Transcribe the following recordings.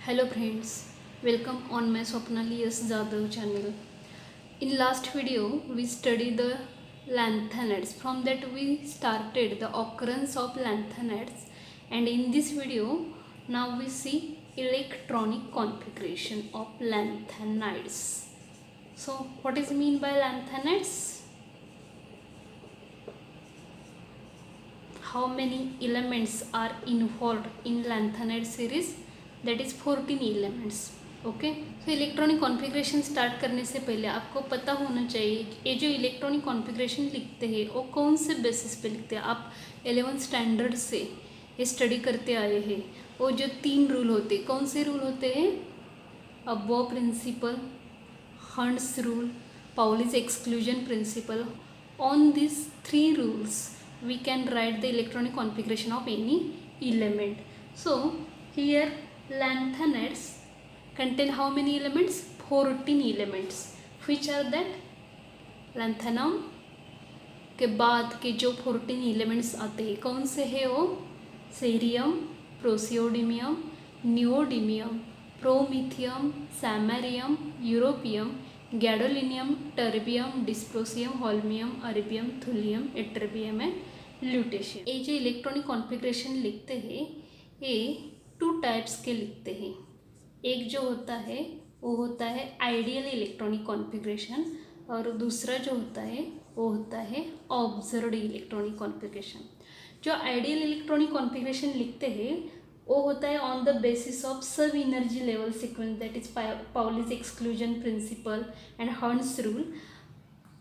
Hello friends, welcome on my Swapnali S. Jadhav channel. In last video we studied the lanthanides. From that we started the occurrence of lanthanides, and in this video now we see electronic configuration of lanthanides. So what is mean by lanthanides? How many elements are involved in lanthanide series? That is 14 elements. Okay, तो electronic configuration start करने से पहले आपको पता होना चाहिए ये जो इलेक्ट्रॉनिक कॉन्फ़िगरेशन लिखते हैं वो कौन से बेसिस पे लिखते हैं. आप 11th स्टैंडर्ड से ये स्टडी करते आए हैं. वो जो 3 रूल होते हैं, कौन से रूल होते हैं? Aufbau principle, Hund's rule, Pauli's exclusion principle. On this 3 rules we can write the electronic configuration of any element. So here lanthanides contain how many elements? 14 elements. Which are that? lanthanum के बाद के जो 14 elements आते हैं कौन से है वो? Cerium, praseodymium, neodymium, promethium, samarium, europium, gadolinium, terbium, dysprosium, holmium, erbium, thulium, ytterbium and lutetium. ये जो इलेक्ट्रॉनिक कॉन्फ़िगरेशन लिखते हैं ये 2 टाइप्स के लिखते हैं. एक जो होता है वो होता है आइडियल इलेक्ट्रॉनिक कॉन्फ़िगरेशन, और दूसरा जो होता है वो होता है ऑब्जर्व्ड इलेक्ट्रॉनिक कॉन्फ़िगरेशन. जो आइडियल इलेक्ट्रॉनिक कॉन्फ़िगरेशन लिखते हैं वो होता है ऑन द बेसिस ऑफ सब energy level sequence, that is Pauli's exclusion principal and hertz rule.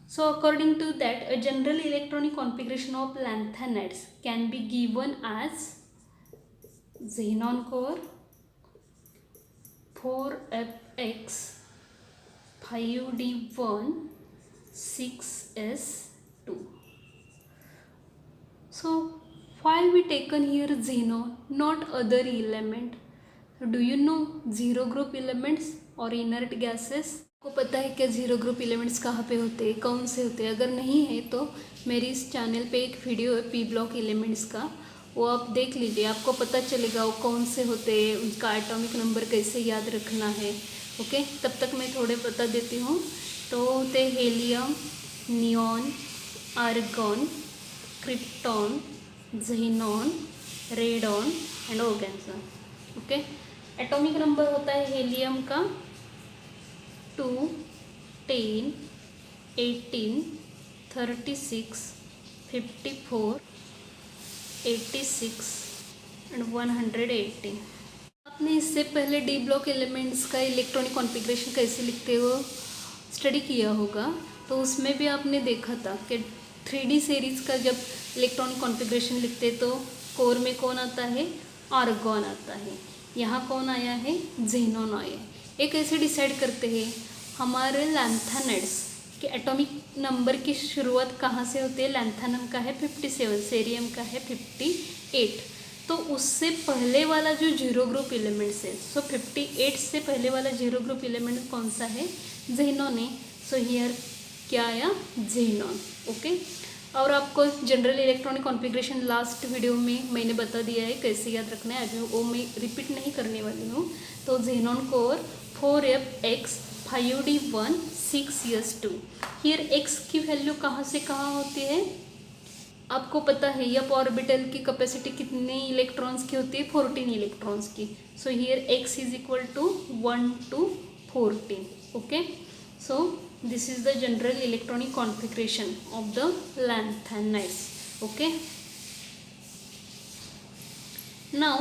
So according to that, a general electronic configuration of lanthanides can be given as xenon core 4Fx 5D1 6S2. So why we taken here xenon, not other element? Do you know zero group elements or inert gases? आपको पता है क्या zero group elements कहाँ पे होते हैं, कौन से होते हैं? अगर नहीं है तो मेरी इस चैनल पे एक वीडियो है पी ब्लॉक एलिमेंट्स का, वो आप देख लीजिए, आपको पता चलेगा वो कौन से होते हैं, उनका एटॉमिक नंबर कैसे याद रखना है. ओके, तब तक मैं थोड़े बता देती हूँ. तो होते helium, neon, argon, krypton, xenon, radon and organza. Okay, atomic number होता है हेलियम का 2, 10, 18, 36, 54, 86 एंड 118. आपने इससे पहले डी ब्लॉक एलिमेंट्स का इलेक्ट्रॉनिक कॉन्फ़िगरेशन कैसे लिखते हो स्टडी किया होगा, तो उसमें भी आपने देखा था कि 3D सीरीज़ का जब इलेक्ट्रॉनिक कॉन्फ़िगरेशन लिखते तो कोर में कौन आता है? आर्गॉन आता है. यहाँ कौन आया है? ज़ीनॉन आया है. ये कैसे डिसाइड करते हैं? हमारे लैंथानाइड्स के एटॉमिक नंबर की शुरुआत कहाँ से होती है? लैंथानम का है 57, सेरियम का है 58. तो उससे पहले वाला जो जीरो ग्रुप एलिमेंट्स है, सो 58 से पहले वाला जीरो ग्रुप एलिमेंट कौन सा है? ज़ीनॉन है. सो हियर क्या आया? ज़ीनॉन. ओके, और आपको general electronic configuration last video में मैंने बता दिया है कैसे याद रखना है, अभी वो मैं रिपीट नहीं करने वाली हूँ. तो xenon core 4Fx 5D1 6S2. Here x की वैल्यू कहाँ से कहाँ होती है आपको पता है? यप ऑर्बिटल की कैपेसिटी कितने इलेक्ट्रॉन्स की होती है? 14 इलेक्ट्रॉन्स की. So here x is equal to 1 to 14. Okay, so this is the general electronic configuration of the lanthanides. Okay, now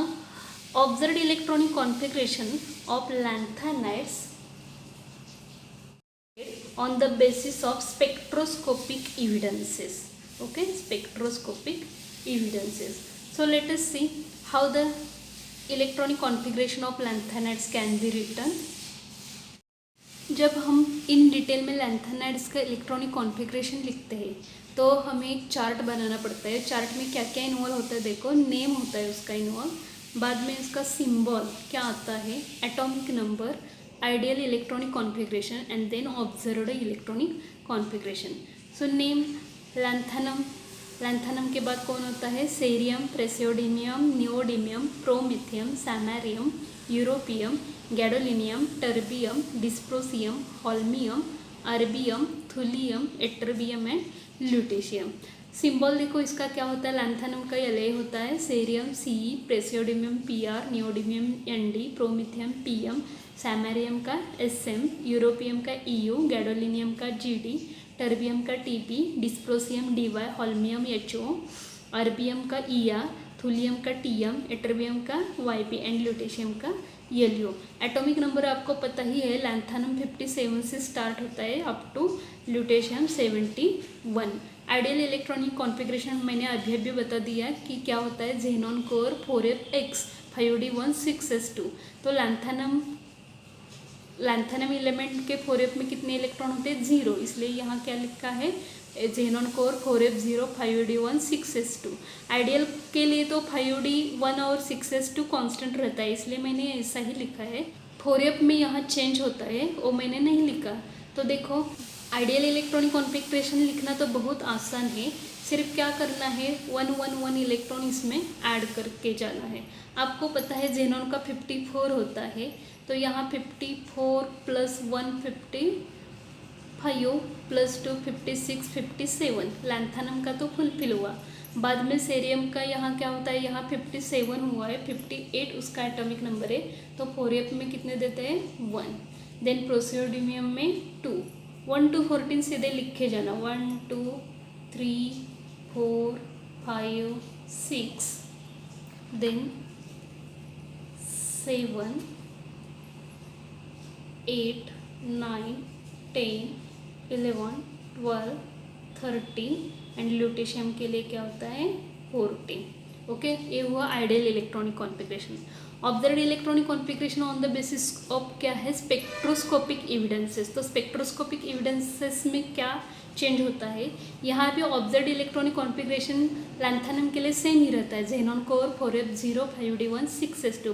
observed electronic configuration of lanthanides on the basis of spectroscopic evidences. Okay, spectroscopic evidences. So let us see how the electronic configuration of lanthanides can be written. जब हम in detail में लैंथानाइड्स का electronic configuration लिखते हैं तो हमें एक chart बनाना पड़ता है. चार्ट में क्या क्या इन्वॉल्व होता है? देखो, नेम होता है उसका इन्वॉल्व, बाद में उसका सिंबल क्या आता है? Atomic number, ideal electronic configuration and then observed electronic configuration. So name lanthanum lanthanum के बाद कौन होता है? Cerium, praseodymium, neodymium, promethium, samarium, europium, gadolinium, terbium, dysprosium, holmium, erbium, thulium, ytterbium and lutetium. Symbol देखो इसका क्या होता है? लैंथेनम का एल होता है, cerium CE, praseodymium PR, neodymium ND, promethium PM, samarium का एसएम, यूरोपियम का ईयू, गैडोलिनियम का जीडी, टर्बियम का TP, dysprosium DY, holmium HO, erbium का ईआर, थुलियम का टीएम, एट्रबियम का वाईपी एंड ल्यूटेशियम का एलयू। एटॉमिक नंबर आपको पता ही है, लैंथेनम 57 से स्टार्ट होता है up to lutetium 71। Ideal electronic configuration मैंने अभी भी बता दिया कि क्या होता है। Xenon core 4f(x), 5d1 6s2। तो लैंथेनम एलिमेंट के 4f में कितने इलेक्ट्रॉन होते हैं? 0, इसलिए यहाँ क्या लिखा है? Xenon core 4f0, 5d1 6s2। Ideal के लिए तो 5d1 और 6s2 कांस्टेंट रहता है, इसलिए मैंने ऐसा ही लिखा है। 4f में यहाँ चेंज होता है, वो मैंने नहीं लिखा। तो देखो आइडियल इलेक्ट्रॉनिक कॉन्फ़िगरेशन लिखना तो बहुत आसान है, सिर्फ क्या करना है, 111 इलेक्ट्रॉन इसमें ऐड करके जाना है। आपको पता है जेनॉन का 54 होता है, तो यहाँ 54 + 1 55 + 2 56 57। लैंथेनम का तो फुलफिल हुआ। बाद में सेरियम का यहाँ क्या होता है? यहाँ 57 हुआ है, 58 उसका एटॉमिक नंबर है, तो 4f में कितने देते हैं? 1। देन प्रोसियोडियम में 2, 1 to 14 सीधे लिखे जाना, 1 2 3 4 5 6, देन 7 8 9 10 11 12 13 एंड ल्यूटेशियम के लिए क्या होता है? 14। ओके, ये हुआ ideal electronic configuration. Observed electronic configuration on the basis of क्या है? Spectroscopic evidences. तो स्पेक्ट्रोस्कोपिक एविडेंसेस में क्या चेंज होता है? यहाँ पे ऑब्जर्व्ड इलेक्ट्रॉनिक कॉन्फ़िगरेशन लैंथेनम के लिए सेम ही रहता है, xenon core 4f0, 5d1 6s2।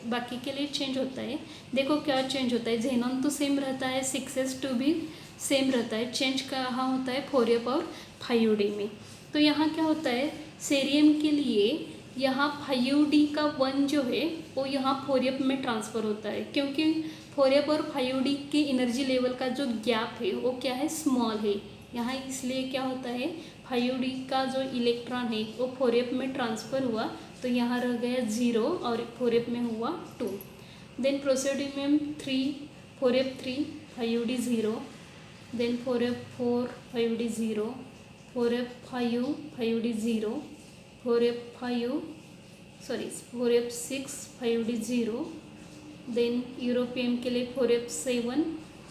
बाकी के लिए चेंज होता है। देखो क्या चेंज होता है? जेनॉन तो सेम रहता है, 6s2 भी सेम रहता है, चेंज कहाँ होता है? 4f और 5d में। तो यहाँ क्या होता है? सेरियम के लिए यहाँ 5d का 1 जो है वो यहाँ 4f में ट्रांसफ़र होता है, क्योंकि 4f और 5d के एनर्जी लेवल का जो गैप है वो क्या है? स्मॉल है यहाँ, इसलिए क्या होता है? 5d का जो इलेक्ट्रॉन है वो 4f में ट्रांसफ़र हुआ, तो यहाँ रह गया 0 और 4f में हुआ 2। Then praseodymium 3, 4f3, 5d 0, then 4f4, 5d 0, 4f5, 5d 0, 4f6, 5d 0, then europium के लिए 4f7,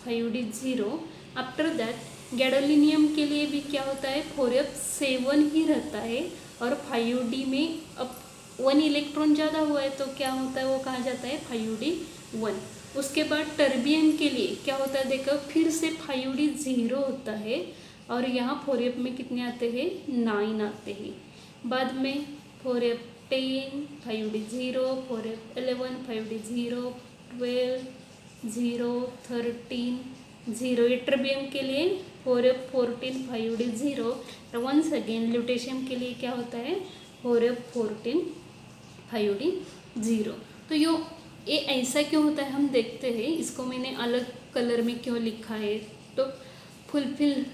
5d 0। After that gadolinium के लिए भी क्या होता है? 4f7 ही रहता है, और 5d में अब 1 इलेक्ट्रॉन ज़्यादा हुआ है तो क्या होता है? वो कहाँ जाता है? 5d1। उसके बाद टर्बियम के लिए क्या होता है? देखो फिर से 5d 0 होता है, और यहाँ 4f में कितने आते हैं? 9 आते हैं। बाद में 4f10, 5d 0, 4f11, 5d 0, 12 0, 13 0। एट्रबियम के लिए 4f14, 5d 0। Once again lutetium के लिए क्या होता है? 4f14, 5d 0। तो ये ऐसा क्यों होता है हम देखते हैं। इसको मैंने अलग कलर में क्यों लिखा है? तो fulfil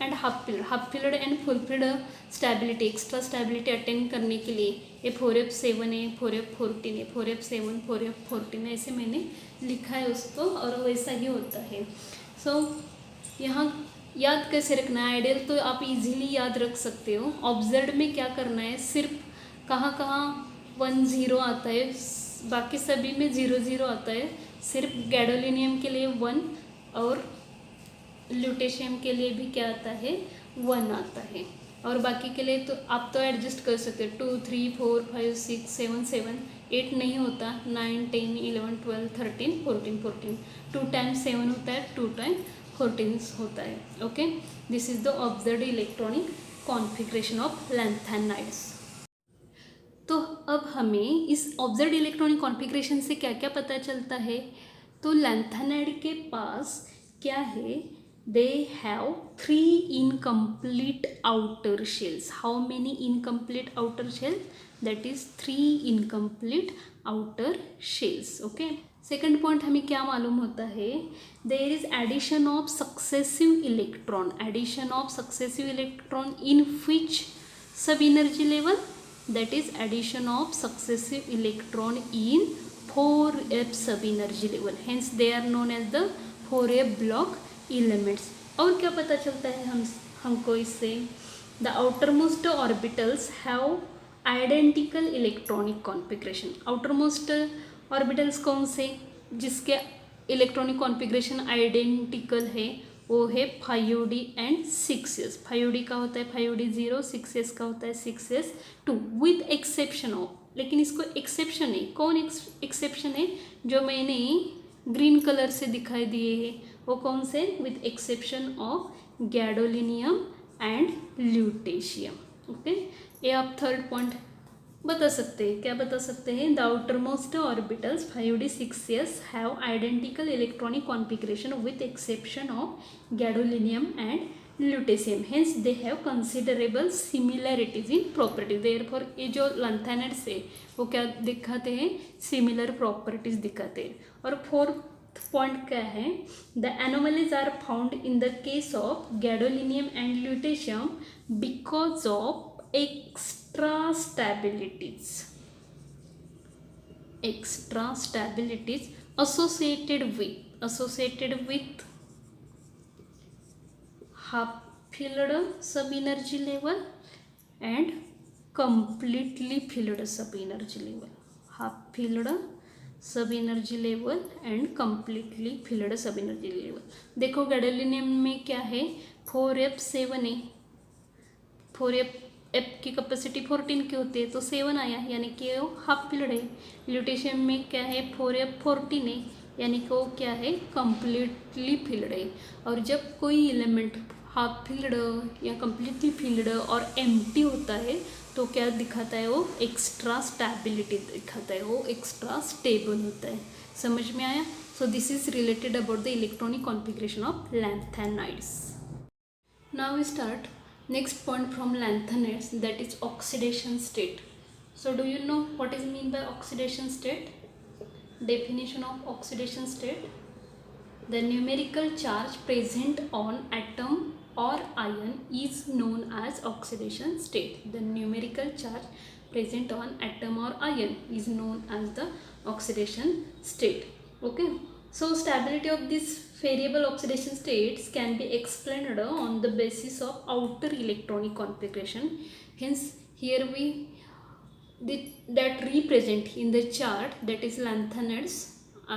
and half filled and fulfilled stability, extra stability attend करने के लिए ये 4f7 है, 4f14 है, 4f7, 4f14 ऐसे मैंने लिखा है उसको, और वैसा ही होता है। सो यहाँ याद कैसे रखना है? आइडियल तो आप इजीली याद रख सकते हो। ऑब्जर्व्ड में क्या करना है? सिर्फ कहाँ 1 0 आता है, बाकी सभी में 0 0 आता है। सिर्फ गैडोलिनियम के लिए 1 और ल्यूटेशियम के लिए भी क्या आता है? 1 आता है, और बाकी के लिए तो आप तो एडजस्ट कर सकते हो। 2 3 4 5 6 7 7 8 नहीं होता, 9 10 11 12 13 14 14। 2 times 7 होता है, 2 times 14 होता है। Okay, this is the observed electronic configuration of lanthanides. तो अब हमें इस ऑब्जर्व्ड इलेक्ट्रॉनिक कॉन्फ़िगरेशन से क्या क्या पता चलता है? तो लैंथेनाइड के पास क्या है? they have 3 incomplete outer shells. How many incomplete outer shells? That is 3 incomplete outer shells. Okay. Second point हमें क्या मालूम होता है, there is addition of successive electron in which sub energy level, that is addition of successive electron in 4f sub energy level, hence they are known as the 4f block elements. और क्या पता चलता है हमको इससे, the outermost orbitals have identical electronic configuration. Outermost orbitals कौन से जिसके इलेक्ट्रॉनिक कॉन्फ़िगरेशन आइडेंटिकल है, वो है 5d एंड 6s. 5d का होता है 5d 0, 6s का होता है 6s 2 विथ एक्सेप्शन ऑफ, लेकिन इसको एक्सेप्शन है, कौन एक्सेप्शन है, जो मैंने ग्रीन कलर से दिखाई दिए हैं, वो कौन से, with exception of gadolinium and lutetium. Okay, ये आप थर्ड पॉइंट बता सकते हैं. क्या बता सकते हैं, the outermost orbitals 5d 6s have identical electronic configuration with exception of gadolinium and lutetium, hence they have considerable similarities in properties. Therefore ये जो लैंथेनाइड्स है वो क्या दिखाते हैं, सिमिलर प्रॉपर्टीज दिखाते हैं. और फोर्थ पॉइंट क्या है, the anomalies are found in the case of gadolinium and lutetium because of extra stabilities associated with half filled sub energy level and completely filled sub energy level. half filled सब energy level and completely field सब energy level. देखो gadolinium में क्या है, 4f7 है, 4f की capacity 14 की होती है, तो 7 आया, यानी कि वो हाफ फिल्ड है. ल्यूटेशियम में क्या है, 4f14 है, यानी कि वो क्या है, कम्प्लीटली फिल्ड है. और जब कोई एलिमेंट हाफ फिल्ड या कम्प्लीटली फिल्ड और एम्प्टी होता है तो क्या दिखाता है, वो एक्स्ट्रा स्टेबिलिटी दिखाता है, वो एक्स्ट्रा स्टेबल होता है. समझ में आया. So this is related about the electronic configuration of lanthanides. Now we start next point from lanthanides, that is oxidation state. So do you know what is mean by oxidation state? Definition of oxidation state: the numerical charge present on atom or ion is known as oxidation state. The numerical charge present on atom or ion is known as the oxidation state. Okay, so stability of this variable oxidation states can be explained on the basis of outer electronic configuration. Hence here we that represent in the chart, that is lanthanides. I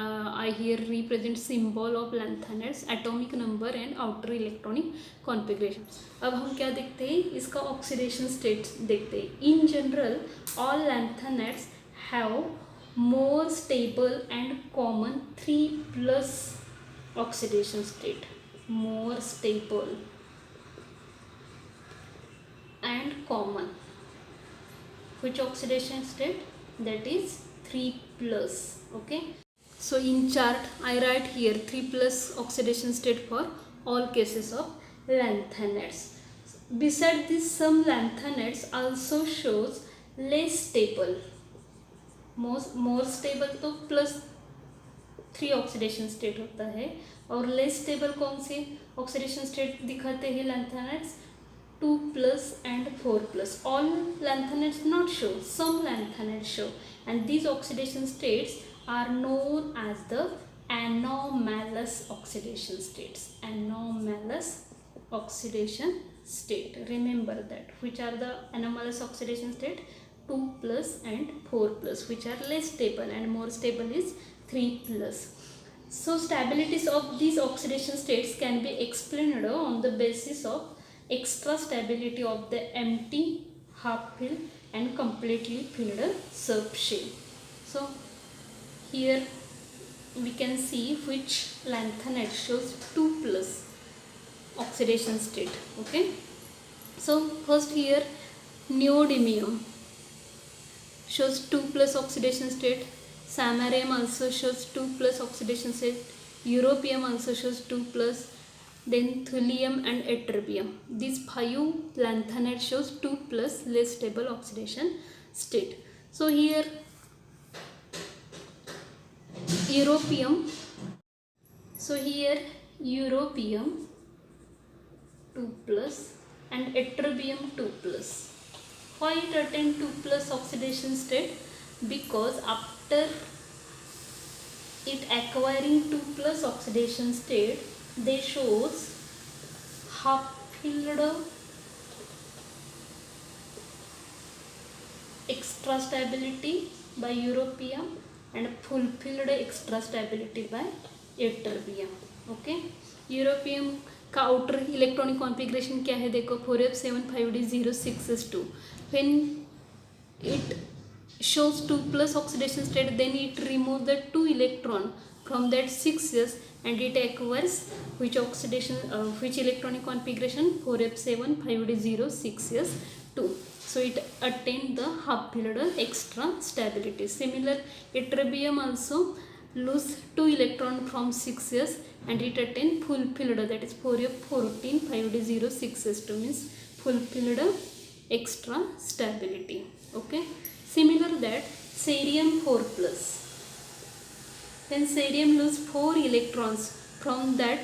here represent symbol of lanthanides, atomic number and outer electronic configuration. अब हम क्या देखते हैं, इसका oxidation state देखते हैं. In general all lanthanides have more stable and common 3+ oxidation state. More stable and common, which oxidation state, that is 3+. Okay, so in chart I write here 3+ oxidation state for all cases of lanthanides. Besides this, some lanthanides also shows less stable, more stable तो +3 oxidation state होता है, और less stable कौन से oxidation state दिखाते हैं lanthanides, 2+ and 4+. All lanthanides not show, some lanthanides show, and these oxidation states are known as the anomalous oxidation states. Anomalous oxidation state. Remember that. Which are the anomalous oxidation state? 2+ and 4+, which are less stable, and more stable is 3+. So stabilities of these oxidation states can be explained on the basis of extra stability of the empty, half filled and completely filled subshell. So here we can see which lanthanide shows 2+ oxidation state. Okay, so first here neodymium shows 2+ oxidation state. Samarium also shows 2+ oxidation state. Europium also shows 2+. then thulium and ytterbium. These 5 lanthanide shows 2 plus less stable oxidation state. So here europium, europium 2 plus and ytterbium 2 plus. Why it attained 2 plus oxidation state? Because after it acquiring 2 plus oxidation state, they shows half-filled extra stability by europium and full-filled extra stability by ytterbium. Okay, europium का outer electronic configuration क्या है देखो, 4f75d06s2. When it shows 2 plus oxidation state, then it remove the 2 electron from that 6s and it acquires which electronic configuration, 4f75d06s2. So it attained the half-filled extra stability. Similar, ytterbium also lose 2 electron from 6s and it attain full-filled, that is 4f145d06s2 means full-filled extra stability. Okay. Similar that cerium 4 plus, then cerium lose 4 electrons from that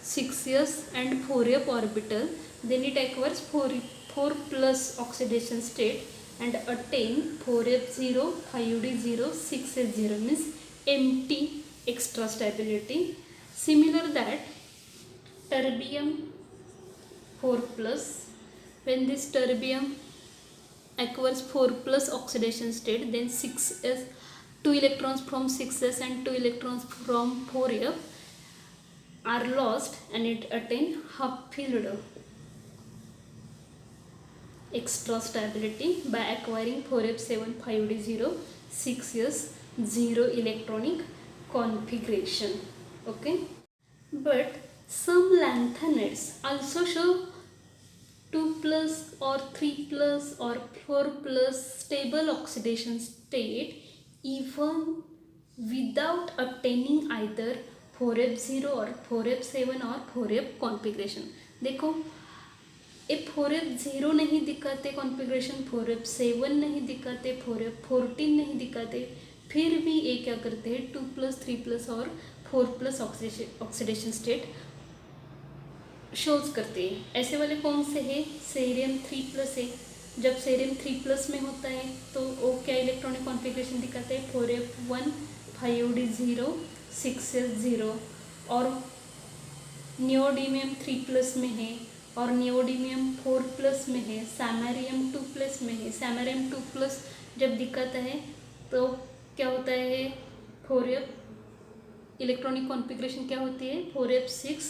6s and 4f orbital, then it acquires 4 plus oxidation state and attain 4f05d06s0 means empty extra stability. Similar that terbium 4 plus, when this terbium acquires 4 plus oxidation state, then 6s, 2 electrons from 6s and 2 electrons from 4f are lost and it attain half-filled extra stability by acquiring 4f75d06s 0 electronic configuration. Okay, but some lanthanides also show 2 plus or 3 plus or 4 plus stable oxidation state even without attaining either 4f0 or 4f7 or 4f configuration. देखो, ये 4f0 नहीं दिखाते configuration, 4f7 नहीं दिखाते, 4f14 नहीं दिखाते, फिर भी ये क्या करते हैं 2 प्लस 3 प्लस और 4 प्लस ऑक्सीडेशन स्टेट शोज करते हैं. ऐसे वाले कौन से है? सेरियम 3 प्लस है. जब सेरियम 3 प्लस में होता है तो वो क्या इलेक्ट्रॉनिक कॉन्फ़िगरेशन दिखाते हैं, 4f1 5d0 6s0. और नियोडीमियम 3 प्लस में है और नियोडीमियम 4 प्लस में है, सैमेरियम 2 प्लस में है. सैमेरियम 2 प्लस जब दिखाता है तो क्या होता है, 4f इलेक्ट्रॉनिक कॉन्फ़िगरेशन क्या होती है, 4f6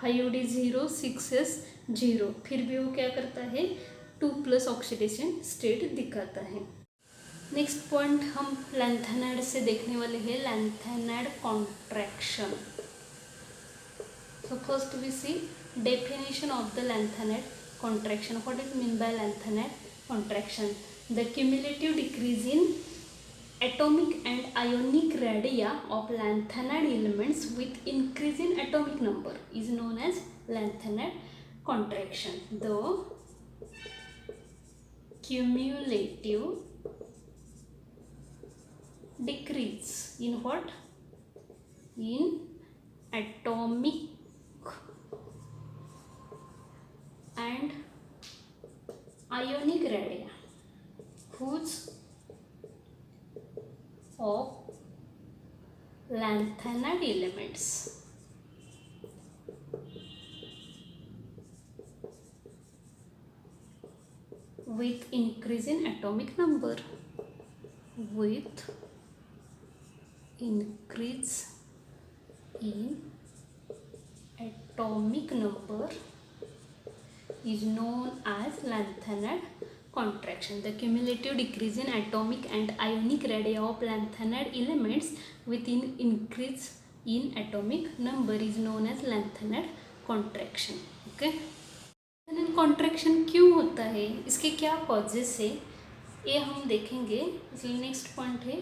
5d0 6s0. फिर भी वो क्या करता है 2 प्लस ऑक्सीडेशन स्टेट दिखाता है. नेक्स्ट पॉइंट हम लैंथेनाइड से देखने वाले हैं, lanthanide contraction. So first we see definition of the lanthanide contraction. What is mean by lanthanide contraction? The cumulative decrease in atomic and ionic radii of lanthanide elements with increase in atomic number is known as lanthanide contraction. The cumulative decrease in what? In atomic and ionic radii whose of lanthanide elements with increase in atomic number, with increase in atomic number is known as lanthanide contraction. The cumulative decrease in atomic and ionic radii of lanthanide elements with increase in atomic number is known as lanthanide contraction. Okay, lanthanide contraction क्यों होता है, इसके क्या causes है, ये हम देखेंगे. इसलिए नेक्स्ट पॉइंट है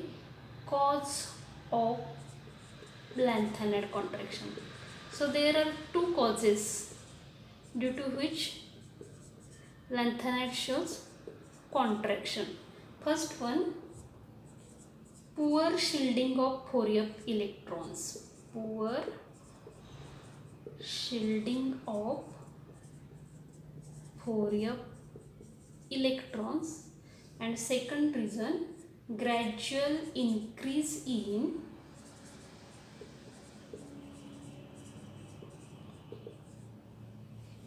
cause of lanthanide contraction. So there are two causes due to which lanthanide shows contraction. First one, poor shielding of 4f electrons. Poor shielding of 4f electrons. And second reason, gradual increase in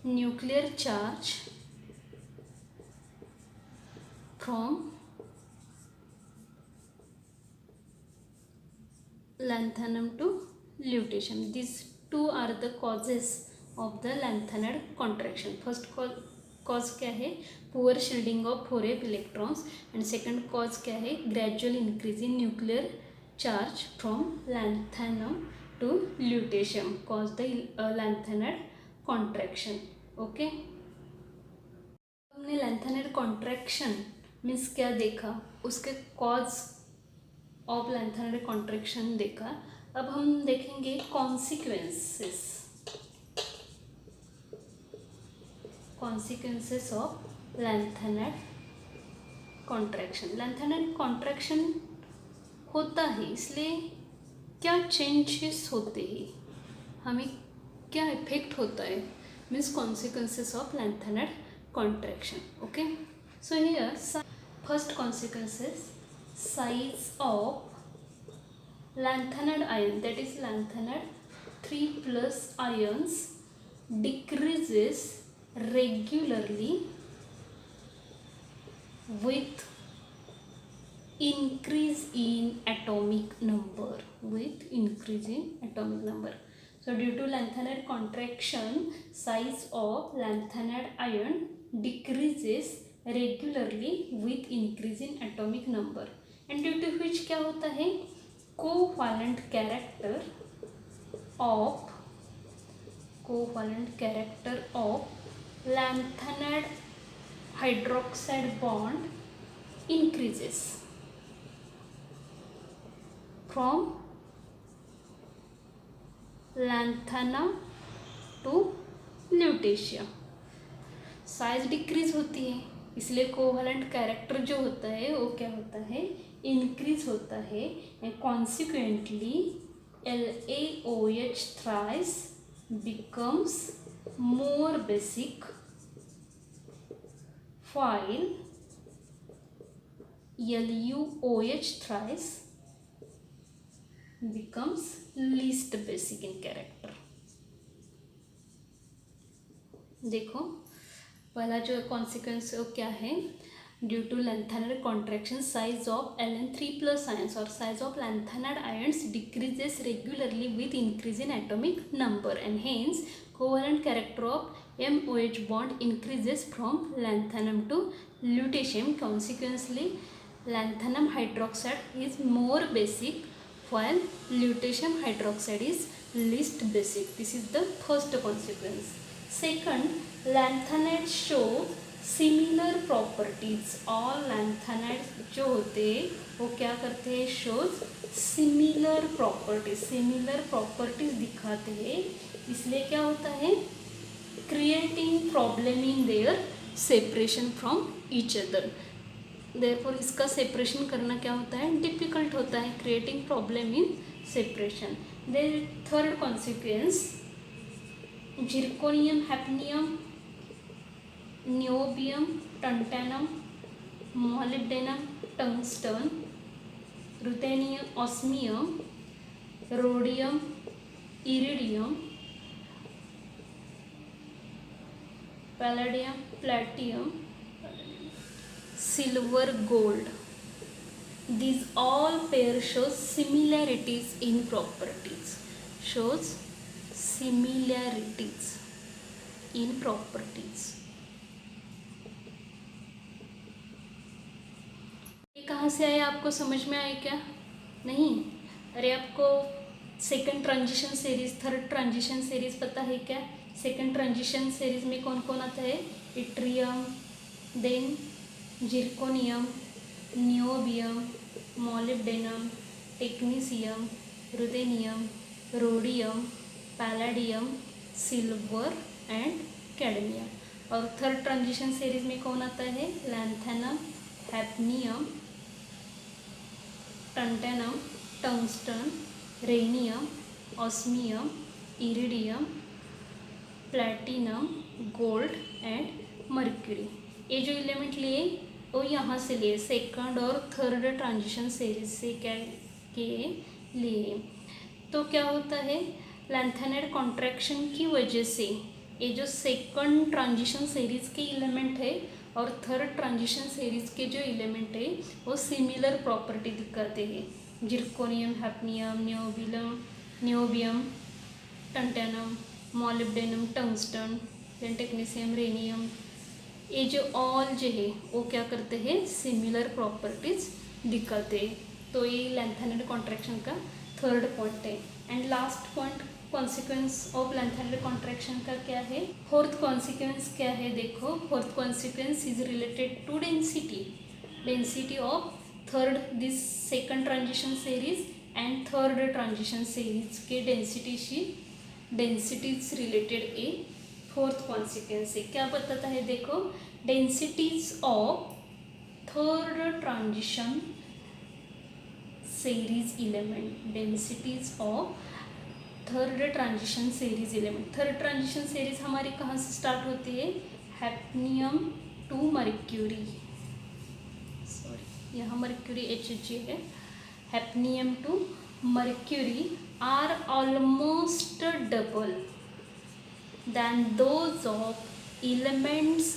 nuclear charge from lanthanum to lutetium. These two are the causes of the lanthanide contraction. First cause क्या है, poor shielding of 4f electrons. And second cause क्या है, gradual increase in nuclear charge from lanthanum to lutetium cause the lanthanide contraction. Okay, हमने lanthanide contraction means क्या देखा, उसके cause of lanthanide contraction देखा. अब हम देखेंगे consequences of lanthanide contraction. लैंथैनाइड contraction होता है, इसलिए क्या चेंजेस होते हैं, हमें क्या इफेक्ट होता है, means consequences of lanthanide contraction. Okay, so here first consequences, size of lanthanide ion, that is lanthanide 3+ ions decreases regularly with increase in atomic number. So due to lanthanide contraction, size of lanthanide ion decreases regularly with increase in atomic number. And due to which क्या होता है, covalent character of lanthanide hydroxide bond increases from lanthanum to lutetium. Size decrease होती है, इसलिए covalent character जो होता है वो क्या होता है, इंक्रीज होता है. And consequently LaOH thrice becomes more basic while LuOH thrice becomes least basic in character. देखो पहला जो कॉन्सिक्वेंस क्या है, due to lanthanide contraction size of Ln3+ ions और size of lanthanide ions decreases regularly with increase in atomic number and hence covalent character of MOH bond increases from lanthanum to lutetium. Consequently, lanthanum hydroxide is more basic while lutetium hydroxide is least basic. This is the first consequence. Second, lanthanides show similar properties. All lanthanides जो होते हैं वो क्या करते हैं, shows similar properties दिखाते हैं. इसलिए क्या होता है, creating problem in their separation from each other. Therefore इसका separation करना क्या होता है, difficult होता है, creating problem in separation. Then third consequence, zirconium, hafnium, niobium, tantalum, molybdenum, tungsten, ruthenium, osmium, rhodium, iridium, palladium, platinum, silver, gold. These all pairs show similarities in properties. Shows similarities in properties. ये कहाँ से आया, आपको समझ में आया क्या? नहीं? अरे आपको second transition series, third transition series पता है क्या? सेकंड ट्रांजिशन सीरीज में कौन कौन आता है, yttrium, then zirconium, niobium, molybdenum, technetium, ruthenium, rhodium, palladium, silver and cadmium. और थर्ड ट्रांजिशन सीरीज में कौन आता है? Lanthanum, hafnium, tantalum, tungsten, rhenium, osmium, iridium, platinum, gold and mercury. ये जो एलिमेंट लिए वो यहाँ से लिए, सेकंड और थर्ड ट्रांजिशन सीरीज से क्या के लिए। तो क्या होता है, लैंथेनाइड कॉन्ट्रैक्शन की वजह से ये जो सेकंड ट्रांजिशन सीरीज के एलिमेंट है और थर्ड ट्रांजिशन सीरीज के जो एलिमेंट है वो सिमिलर प्रॉपर्टी दिखाते हैं। Zirconium, hafnium, niobium, tantalum, molybdenum, tungsten, then technetium, rhenium, ये जो ऑल जो है वो क्या करते हैं, सिमिलर प्रॉपर्टीज दिखाते हैं। तो ये लैंथेनाइड कॉन्ट्रैक्शन का थर्ड पॉइंट है। And last point consequence of lanthanide contraction का क्या है? फोर्थ कॉन्सिक्वेंस क्या है? देखो, fourth consequence is related to density of third this second transition series and third transition series के densities related a fourth consequence है। क्या बताता है? देखो, densities of third transition series element, densities of third transition series element. Third transition series हमारी कहाँ से start होती है? हैफनियम टू मर्क्यूरी, सॉरी यहाँ मर्क्यूरी HG है, hafnium to mercury are almost double than those of elements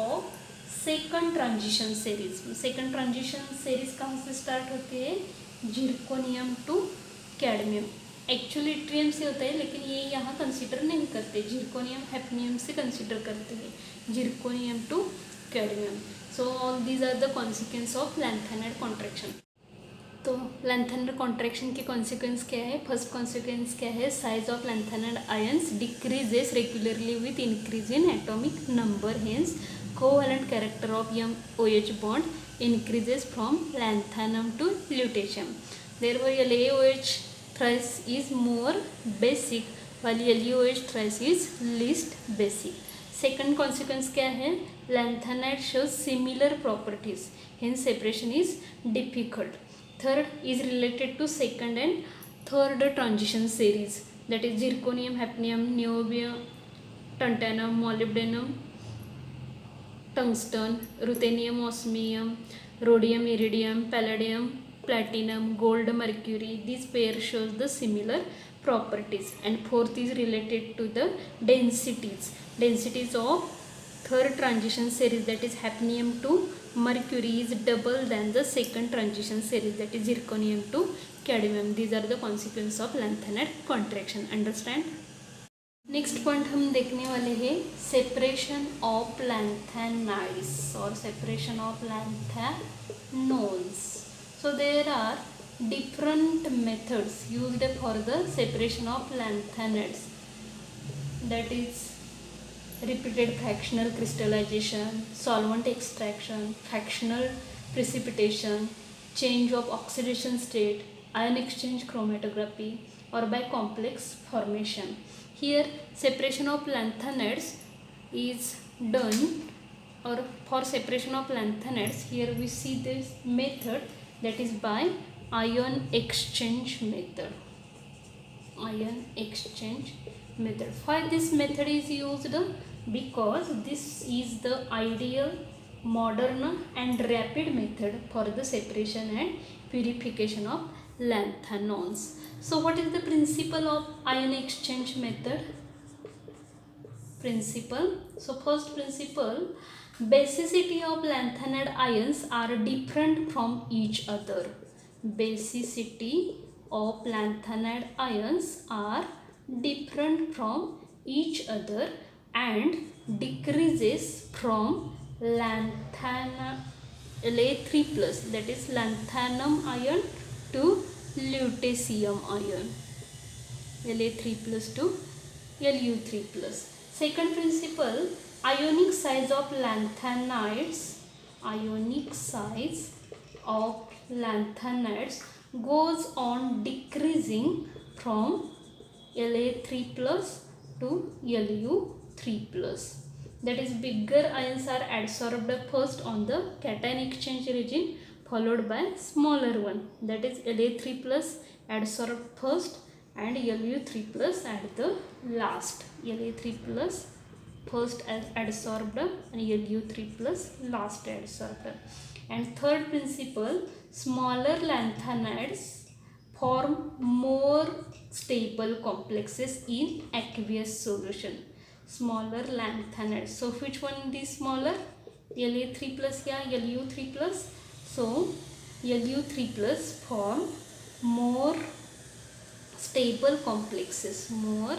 of second transition series। Second transition series कहाँ से start होती है? Zirconium to cadmium. Actually yttrium से होता है लेकिन ये यहाँ कंसीडर नहीं करते, जिरकोनियम हैफनियम से कंसीडर करते हैं, zirconium to cadmium. So all these are the consequence of lanthanide contraction. तो लैंथेनाइड कॉन्ट्रैक्शन के कॉन्सिक्वेंस क्या है? फर्स्ट कॉन्सिक्वेंस क्या है? Size of lanthanide ions decreases regularly with increase in atomic number, hence covalent character of OH bond increases from lanthanum to lutetium. Therefore LaOH thrice is more basic while LuOH thrice is least basic. Second consequence क्या है? Lanthanide shows similar properties, hence separation is difficult. Third is related to second and third transition series, that is zirconium, hafnium, niobium, tantalum, molybdenum, tungsten, ruthenium, osmium, rhodium, iridium, palladium, platinum, gold, mercury. This pair shows the similar properties. And fourth is related to the densities of third transition series, that is hafnium to mercury is double than the second transition series, that is zirconium to cadmium. These are the consequences of lanthanide contraction. Understand? Next point हम देखने वाले हैं separation of lanthanides और separation of lanthanons. So there are different methods used for the separation of lanthanides, that is repeated fractional crystallization, solvent extraction, fractional precipitation, change of oxidation state, ion exchange chromatography, or by complex formation. Here separation of lanthanides is done, or for separation of lanthanides here we see this method, that is by ion exchange method. Ion exchange method. Why this method is used? Because this is the ideal, modern and rapid method for the separation and purification of lanthanones. So what is the principle of ion exchange method? Principle. So first principle, basicity of lanthanide ions are different from each other. Basicity of lanthanide ions are different from each other and decreases from La3+, that is lanthanum ion to lutetium ion, La3+ to Lu3+. Second principle, ionic size of lanthanides goes on decreasing from La3 plus to Lu3 plus. That is, bigger ions are adsorbed first on the cation exchange region, followed by smaller one, that is La3 plus adsorbed first and Lu3 plus at the last. La3 plus first as adsorbed and Lu3 plus last adsorbed. And third principle, smaller lanthanides form more stable complexes in aqueous solution. Smaller lanthanides. So which one is smaller? La3 plus या Lu3 plus? So Lu3 plus form more stable complexes. More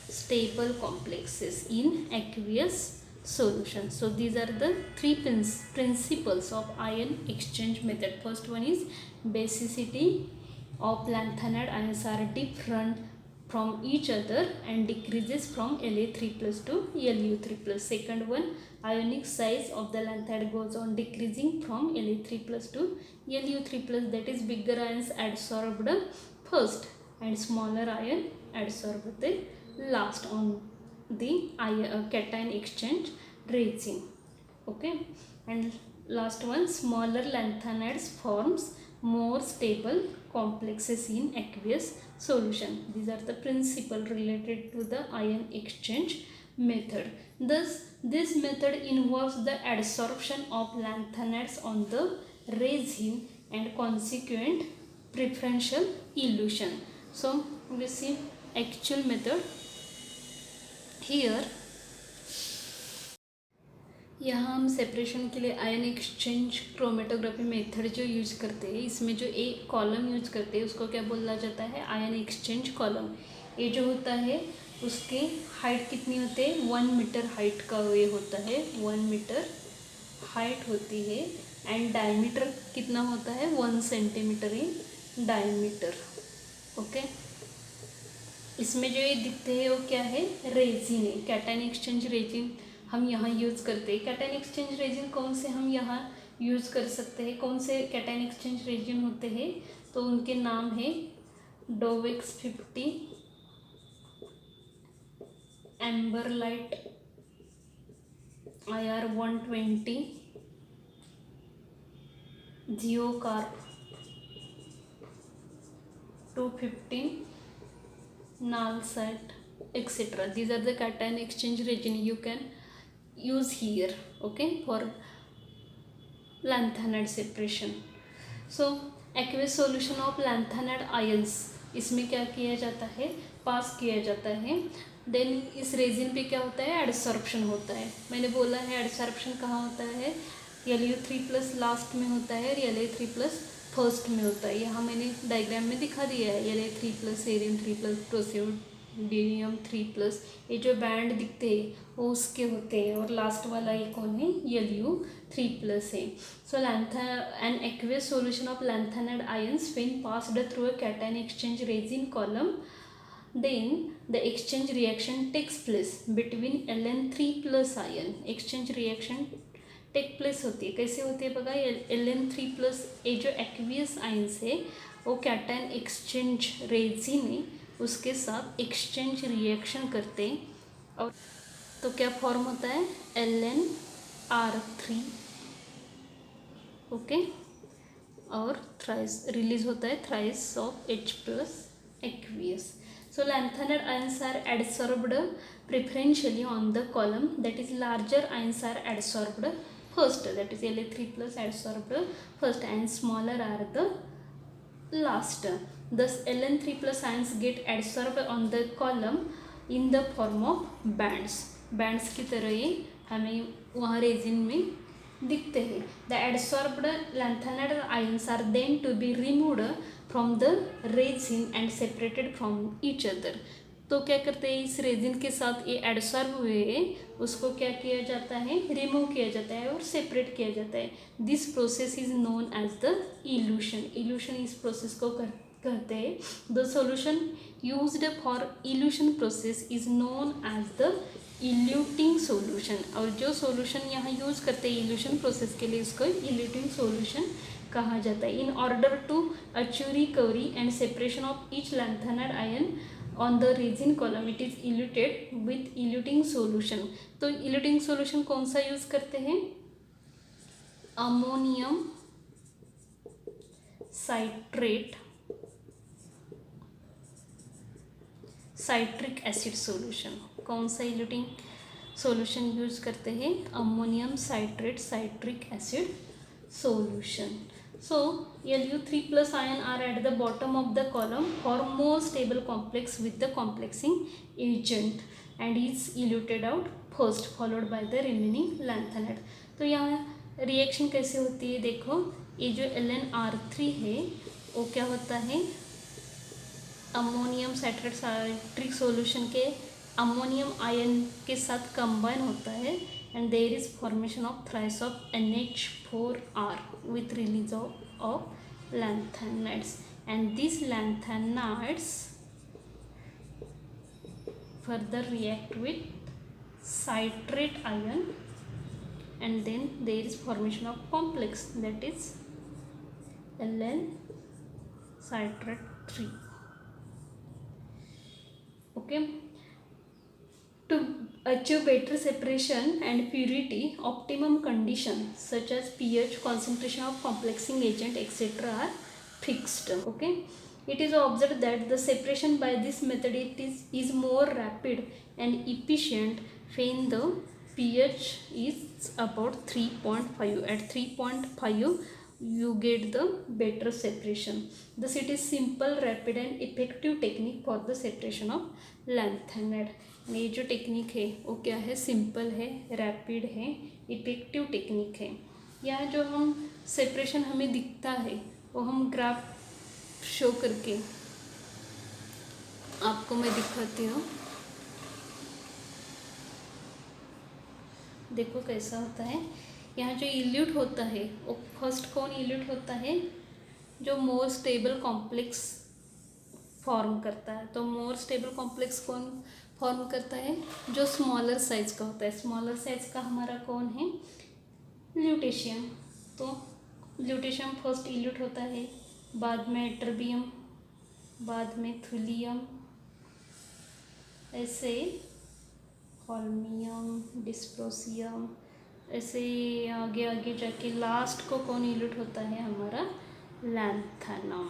stable complexes in aqueous solution. So these are the three principles of ion exchange method. First one is basicity of lanthanide ions are different from each other and decreases from La3 plus to Lu3 plus. Second one, ionic size of the lanthanide goes on decreasing from La3 plus to Lu3 plus, that is bigger ions adsorbed first and smaller ion adsorbed the last on the cation exchange resin. Okay, and last one, smaller lanthanides forms more stable complexes in aqueous solution. These are the principle related to the ion exchange method. Thus this method involves the adsorption of lanthanides on the resin and consequent preferential elution. So we see actual method here. यहाँ हम separation के लिए ion exchange chromatography method जो use करते हैं, इसमें जो एक कॉलम यूज करते हैं उसको क्या बोला जाता है? Ion exchange column. ये जो होता है उसके हाइट कितनी होती है? 1 मीटर हाइट का ये होता है, 1 मीटर हाइट होती है. एंड डायमीटर कितना होता है? 1 सेंटीमीटर इन डायमीटर. ओके, इसमें जो ये दिखते हैं वो क्या है? रेजिन है, कैटायन एक्सचेंज रेजिन हम यहाँ यूज़ करते हैं. कैटायन एक्सचेंज रेजिन कौन से हम यहाँ यूज़ कर सकते हैं? कौन से कैटायन एक्सचेंज रेजिन होते हैं? तो उनके नाम है डोवेक्स 50, एम्बरलाइट IR 120, जियोकार्प 215, Nalsat, etc. These are the cation exchange resin you can use here, okay, for lanthanide separation. So aqueous solution of lanthanide ions, इसमें क्या किया जाता है? पास किया जाता है. देन इस रेजिन पे क्या होता है? एडसॉर्प्शन होता है. मैंने बोला है एडसॉर्प्शन कहाँ होता है? Lu3 प्लस लास्ट में होता है और La3 प्लस फर्स्ट में होता है. यहाँ मैंने डायग्राम में दिखा दिया है. La3 plus cerium 3 plus praseodymium 3 plus, ये जो बैंड दिखते हैं वो उसके होते हैं. और लास्ट वाला ये कौन है? Lu3 प्लस है. So an aqueous solution of lanthanide ions when passed through a cation exchange resin column, then the exchange reaction takes place between Ln3 plus ion. exchange reaction take place होती है. कैसे होती है बघा? Ln3 plus ये जो aqueous ions है वो कैटायन एक्सचेंज रेजिन है उसके साथ एक्सचेंज रिएक्शन करते हैं और तो क्या फॉर्म होता है? LnR3. ओके, और थ्राइस रिलीज होता है thrice of H plus aqueous. So lanthanide ions are adsorbed preferentially on the column, that is larger ions are adsorbed first, that is La3 plus adsorbed first and smaller are the last. Thus Ln3 plus ions get adsorbed on the column in the form of bands. Bands की तरह ये हमें वहाँ resin में दिखते हैं. The adsorbed lanthanide ions are then to be removed from the resin and separated from each other. तो क्या करते हैं? इस रेजिन के साथ ये एडसॉर्ब हुए उसको क्या किया जाता है? रिमूव किया जाता है और सेपरेट किया जाता है. This process is known as the elution. Elution इस प्रोसेस को कहते हैं. The solution used for elution process is known as the eluting solution, और जो सॉल्यूशन यहाँ यूज़ करते हैं इल्यूशन प्रोसेस के लिए उसको इल्यूटिंग सॉल्यूशन कहा जाता है। In order to achieve recovery and separation of each lanthanide ion on the resin column it is eluted with eluting solution. तो इल्यूटिंग सॉल्यूशन कौन सा यूज़ करते हैं? Ammonium citrate citric acid solution. कौन सा इल्यूटिंग सॉल्यूशन यूज करते हैं? Ammonium citrate citric acid solution. So Lu3+ ion are at the bottom of the column, form more stable complex with the complexing agent and is eluted out first followed by the remaining lanthanide. तो यहाँ reaction कैसे होती है देखो, ये जो LnR3 है वो क्या होता है, अमोनियम साइट्रेट साइट्रिक सॉल्यूशन के अमोनियम आयन के साथ कंबाइन होता है and there is formation of thrice of NH4R with release of lanthanides, and these lanthanides further react with citrate ion and then there is formation of complex that is Ln citrate 3. Okay, to achieve better separation and purity, optimum conditions such as pH, concentration of complexing agent etc. are fixed. Okay, it is observed that the separation by this method is more rapid and efficient when the pH is about 3.5. At 3.5 you get the better separation. Thus it is simple, rapid and effective technique for the separation of lanthanide. ये जो technique है वो क्या है, simple है, rapid है, effective technique है। यहाँ जो हम सेपरेशन हमें दिखता है वो हम ग्राफ शो करके आपको मैं दिखाती हूँ। देखो कैसा होता है। यहाँ जो इल्यूट होता है वो फर्स्ट कौन इल्यूट होता है, जो मोर स्टेबल कॉम्प्लेक्स फॉर्म करता है। तो मोर स्टेबल कॉम्प्लेक्स कौन फॉर्म करता है, जो स्मॉलर साइज का होता है। स्मॉलर साइज का हमारा कौन है, ल्यूटेशियम। तो ल्यूटेशियम फर्स्ट इल्यूट होता है, बाद में एट्रबियम, बाद में थुलियम, ऐसे होल्मियम, डिस्प्रोसियम, ऐसे आगे आगे जाके लास्ट को कौन इल्यूट होता है, हमारा lanthanum.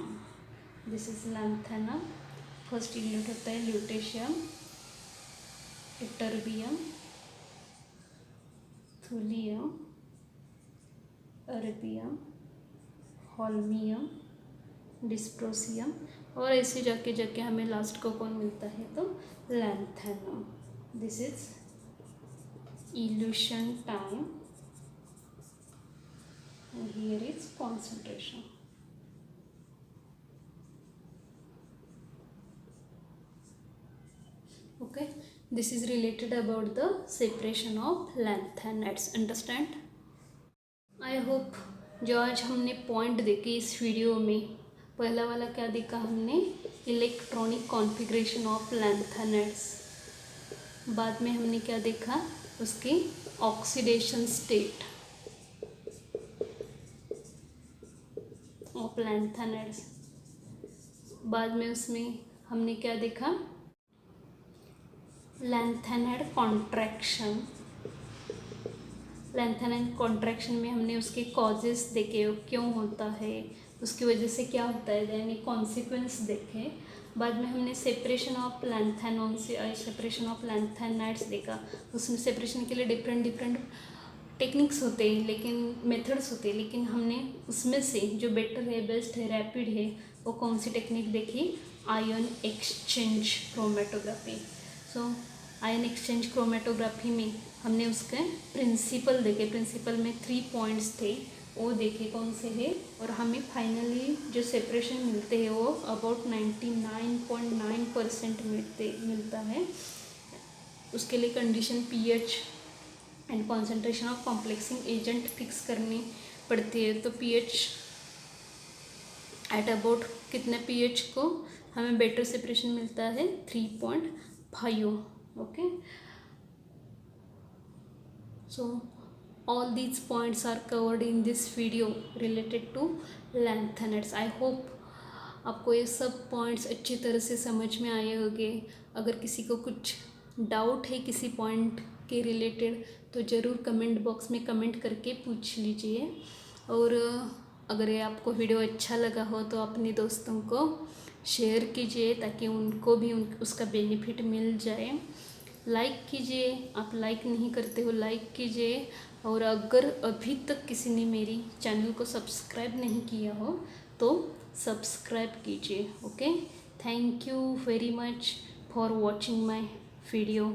This is lanthanum. First elute होता है lutetium, ytterbium, thulium, erbium, holmium, dysprosium, और ऐसे जाके जाके हमें लास्ट को कौन मिलता है, तो lanthanum. This is elution time and here is concentration. Okay, this is related about the separation of lanthanides. Understand? I hope जो आज हमने पॉइंट देखे इस वीडियो में, पहला वाला क्या देखा हमने, इलेक्ट्रॉनिक कॉन्फ़िगरेशन ऑफ लैंथनाइड्स। बाद में हमने क्या देखा, उसकी ऑक्सीडेशन स्टेट ऑफ लैंथनाइड्स। बाद में उसमें हमने क्या देखा, लैंथनाइड कॉन्ट्रैक्शन। लैंथनाइड कॉन्ट्रैक्शन में हमने उसके कॉजेस देखे, क्यों होता है, उसकी वजह से क्या होता है, यानी कॉन्सिक्वेंस देखे। बाद में हमने सेपरेशन ऑफ लैंथेनॉन से सेपरेशन ऑफ लैंथनाइड्स देखा। उसमें सेपरेशन के लिए डिफरेंट डिफरेंट टेक्निक्स होते हैं, लेकिन मेथड्स होते हैं, लेकिन हमने उसमें से जो बेटर है, बेस्ट है, रैपिड है, वो कौन सी टेक्निक देखी, आयन एक्सचेंज क्रोमेटोग्राफी। सो आयन एक्सचेंज क्रोमेटोग्राफी में हमने उसके प्रिंसिपल देखे। प्रिंसिपल में 3 पॉइंट्स थे, वो देखे कौन से है, और हमें फाइनली जो सेपरेशन मिलते हैं वो अबाउट 99.9% मिलता है। उसके लिए condition pH and concentration of complexing agent fix करनी पड़ती है। तो पीएच एट अबाउट कितने पीएच को हमें बेटर सेपरेशन मिलता है, 3.5। Okay, So all these points are covered in this video related to lanthanides. I hope आपको ये सब पॉइंट्स अच्छी तरह से समझ में आए होंगे। अगर किसी को कुछ डाउट है किसी पॉइंट के रिलेटेड तो ज़रूर कमेंट बॉक्स में कमेंट करके पूछ लीजिए। और अगर ये आपको वीडियो अच्छा लगा हो तो अपने दोस्तों को शेयर कीजिए ताकि उनको भी उसका बेनिफिट मिल जाए। लाइक कीजिए, आप लाइक नहीं करते हो लाइक कीजिए। और अगर अभी तक किसी ने मेरी चैनल को सब्सक्राइब नहीं किया हो तो सब्सक्राइब कीजिए। Okay, thank you very much for watching my video.